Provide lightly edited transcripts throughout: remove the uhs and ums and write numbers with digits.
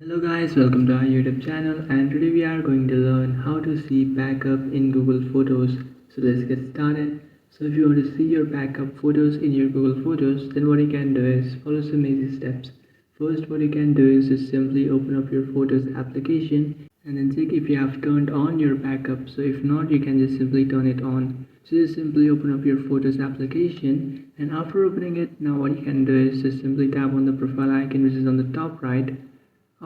Hello guys, welcome to our YouTube channel, and today we are going to learn how to see backup in Google Photos. So let's get started. So if you want to see your backup photos in your Google Photos, then what you can do is follow some easy steps. First, what you can do is just simply open up your Photos application and then check if you have turned on your backup. So if not, you can just simply turn it on. So just simply open up your Photos application, and after opening it, now what you can do is just simply tap on the profile icon which is on the top right.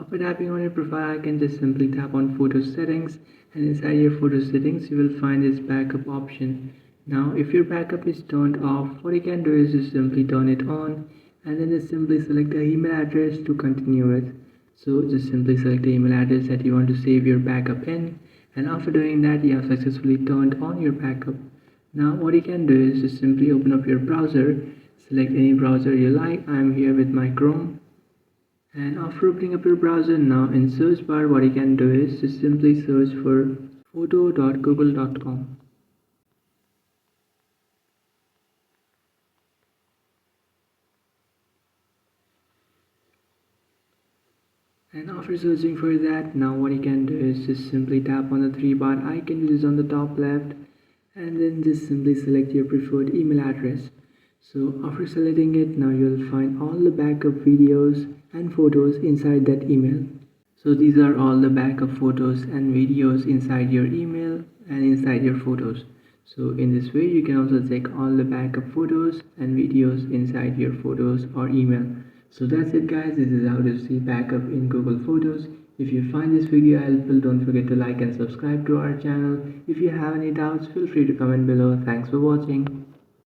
After tapping on your profile icon, just simply tap on photo settings, and inside your photo settings you will find this backup option. Now if your backup is turned off, what you can do is just simply turn it on, and then just simply select the email address to continue with. So just simply select the email address that you want to save your backup in, and after doing that you have successfully turned on your backup. Now what you can do is just simply open up your browser, select any browser you like. I am here with my Chrome. And after opening up your browser, now in search bar what you can do is just simply search for photo.google.com. And after searching for that, now what you can do is just simply tap on the three bar icon which is on the top left, and then just simply select your preferred email address. So after selecting it, now you'll find all the backup videos and photos inside that email. So these are all the backup photos and videos inside your email and inside your photos. So in this way you can also check all the backup photos and videos inside your photos or email. So that's it guys, this is how to see backup in Google Photos. If you find this video helpful, don't forget to like and subscribe to our channel. If you have any doubts, feel free to comment below. Thanks for watching.